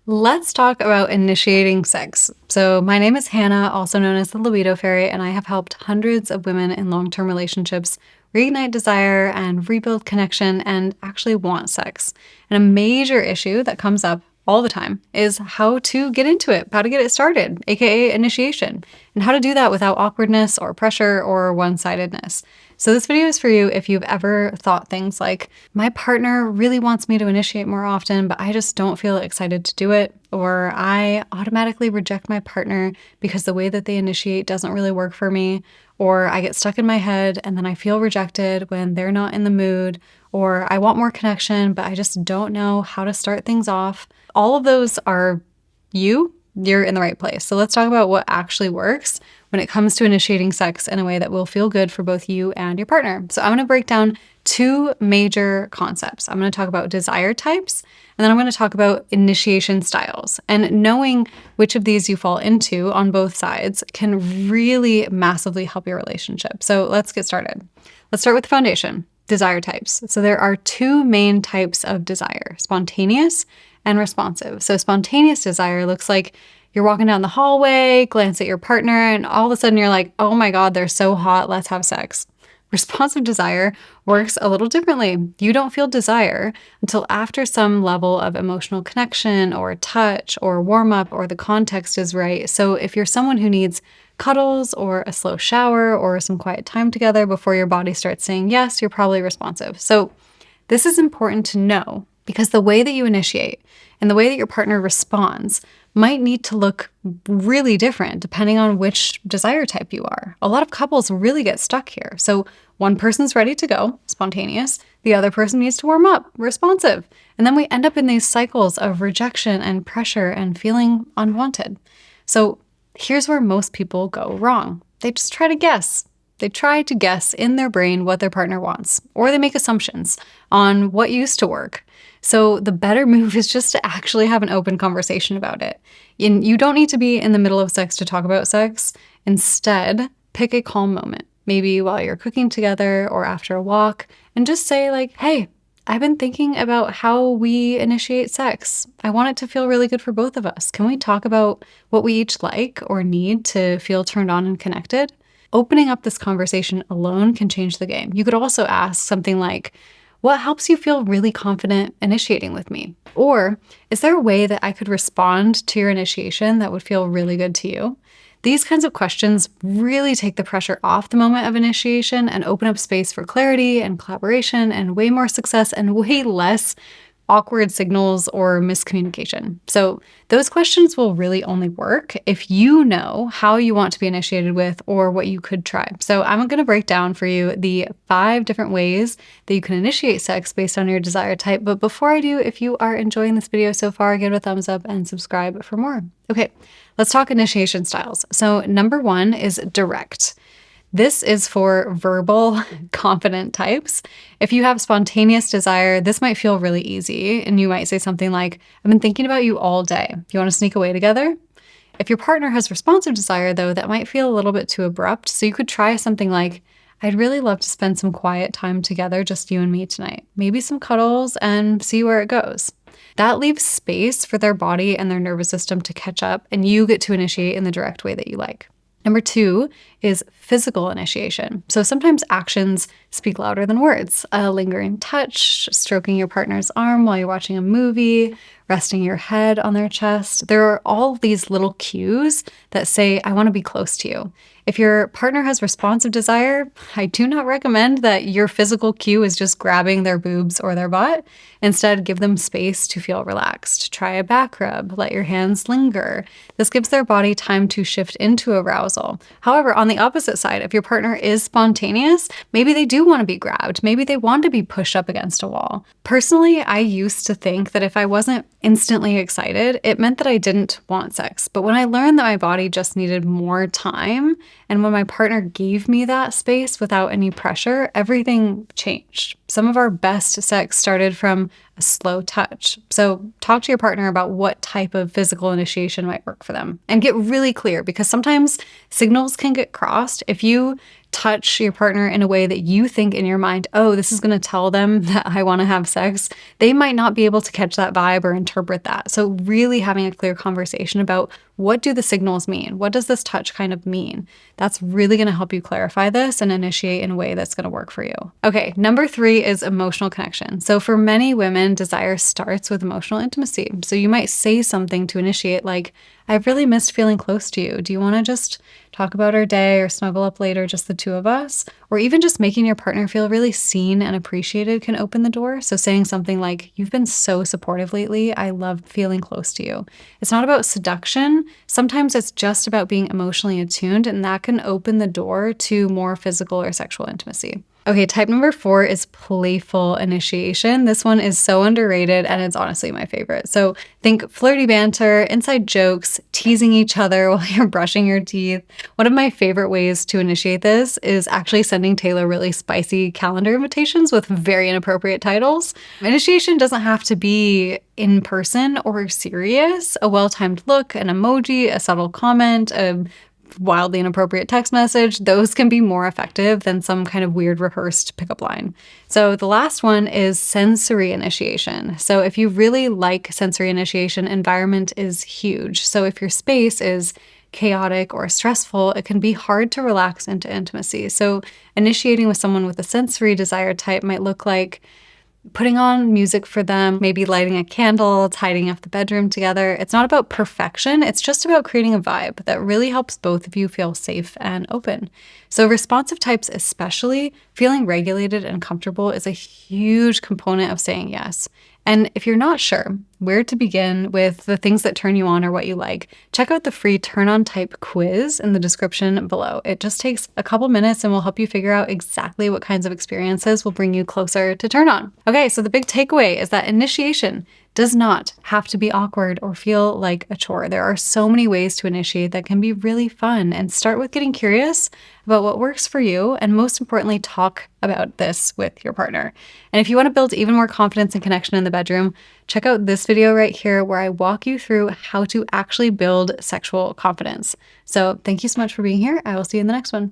Let's talk about initiating sex. So, my name is Hannah, also known as the Libido Fairy, and I have helped hundreds of women in long term relationships reignite desire and rebuild connection and actually want sex. And a major issue that comes up all the time is how to get into it, how to get it started, aka initiation, and how to do that without awkwardness or pressure or one sidedness. So, this video is for you if you've ever thought things like, my partner really wants me to initiate more often, but I just don't feel excited to do it. Or I automatically reject my partner because the way that they initiate doesn't really work for me. Or I get stuck in my head and then I feel rejected when they're not in the mood. Or I want more connection, but I just don't know how to start things off. All of those are you're in the right place. So let's talk about what actually works when it comes to initiating sex in a way that will feel good for both you and your partner. So I'm going to break down two major concepts. I'm going to talk about desire types, and then I'm going to talk about initiation styles. And knowing which of these you fall into on both sides can really massively help your relationship. So let's get started. Let's start with the foundation, desire types. So there are two main types of desire, spontaneous and responsive. So spontaneous desire looks like you're walking down the hallway, glance at your partner, and all of a sudden you're like, oh my God, they're so hot, let's have sex. Responsive desire works a little differently. You don't feel desire until after some level of emotional connection or touch or warm up or the context is right. So if you're someone who needs cuddles or a slow shower or some quiet time together before your body starts saying yes, you're probably responsive. So this is important to know because the way that you initiate and the way that your partner responds might need to look really different depending on which desire type you are. A lot of couples really get stuck here. So one person's ready to go, spontaneous. The other person needs to warm up, responsive. And then we end up in these cycles of rejection and pressure and feeling unwanted. So here's where most people go wrong. They just try to guess. They try to guess in their brain what their partner wants, or they make assumptions on what used to work. So the better move is just to actually have an open conversation about it. And you don't need to be in the middle of sex to talk about sex. Instead, pick a calm moment, maybe while you're cooking together or after a walk, and just say like, hey, I've been thinking about how we initiate sex. I want it to feel really good for both of us. Can we talk about what we each like or need to feel turned on and connected? Opening up this conversation alone can change the game. You could also ask something like, what helps you feel really confident initiating with me? Or is there a way that I could respond to your initiation that would feel really good to you? These kinds of questions really take the pressure off the moment of initiation and open up space for clarity and collaboration and way more success and way less awkward signals or miscommunication. So those questions will really only work if you know how you want to be initiated with or what you could try. So I'm going to break down for you the 5 different ways that you can initiate sex based on your desire type. But before I do, if you are enjoying this video so far, give it a thumbs up and subscribe for more. Okay, let's talk initiation styles. So number 1 is direct. This is for verbal, confident types. If you have spontaneous desire, this might feel really easy, and you might say something like, I've been thinking about you all day. You want to sneak away together? If your partner has responsive desire, though, that might feel a little bit too abrupt, so you could try something like, I'd really love to spend some quiet time together, just you and me tonight. Maybe some cuddles and see where it goes. That leaves space for their body and their nervous system to catch up, and you get to initiate in the direct way that you like. Number 2 is physical initiation. So sometimes actions speak louder than words. A lingering touch, stroking your partner's arm while you're watching a movie, resting your head on their chest. There are all these little cues that say, I want to be close to you. If your partner has responsive desire, I do not recommend that your physical cue is just grabbing their boobs or their butt. Instead, give them space to feel relaxed. Try a back rub, let your hands linger. This gives their body time to shift into arousal. However, on the opposite side, if your partner is spontaneous, maybe they do want to be grabbed. Maybe they want to be pushed up against a wall. Personally, I used to think that if I wasn't instantly excited, it meant that I didn't want sex. But when I learned that my body just needed more time, and when my partner gave me that space without any pressure, everything changed. Some of our best sex started from a slow touch. So talk to your partner about what type of physical initiation might work for them. And get really clear, because sometimes signals can get crossed. If you touch your partner in a way that you think in your mind, oh, this is going to tell them that I want to have sex, they might not be able to catch that vibe or interpret that. So really having a clear conversation about what do the signals mean? What does this touch kind of mean? That's really going to help you clarify this and initiate in a way that's going to work for you. Okay, number 3 is emotional connection. So for many women, desire starts with emotional intimacy. So you might say something to initiate like, I've really missed feeling close to you. Do you want to just talk about our day or snuggle up later, just the two of us? Or even just making your partner feel really seen and appreciated can open the door. So saying something like, you've been so supportive lately. I love feeling close to you. It's not about seduction. Sometimes it's just about being emotionally attuned, and that can open the door to more physical or sexual intimacy. Okay, type number 4 is playful initiation. This one is so underrated and it's honestly my favorite. So think flirty banter, inside jokes, teasing each other while you're brushing your teeth. One of my favorite ways to initiate this is actually sending Taylor really spicy calendar invitations with very inappropriate titles. Initiation doesn't have to be in person or serious. A well-timed look, an emoji, a subtle comment, a wildly inappropriate text message, those can be more effective than some kind of weird rehearsed pickup line. So the last one is sensory initiation. So if you really like sensory initiation, environment is huge. So if your space is chaotic or stressful, it can be hard to relax into intimacy. So initiating with someone with a sensory desire type might look like putting on music for them, maybe lighting a candle, tidying up the bedroom together. It's not about perfection. It's just about creating a vibe that really helps both of you feel safe and open. So responsive types especially, feeling regulated and comfortable is a huge component of saying yes. And if you're not sure where to begin with the things that turn you on or what you like, check out the free Turn On Type quiz in the description below. It just takes a couple minutes and will help you figure out exactly what kinds of experiences will bring you closer to turn on. Okay, so the big takeaway is that initiation does not have to be awkward or feel like a chore. There are so many ways to initiate that can be really fun, and start with getting curious about what works for you, and most importantly, talk about this with your partner. And if you want to build even more confidence and connection in the bedroom, check out this video right here where I walk you through how to actually build sexual confidence. So thank you so much for being here. I will see you in the next one.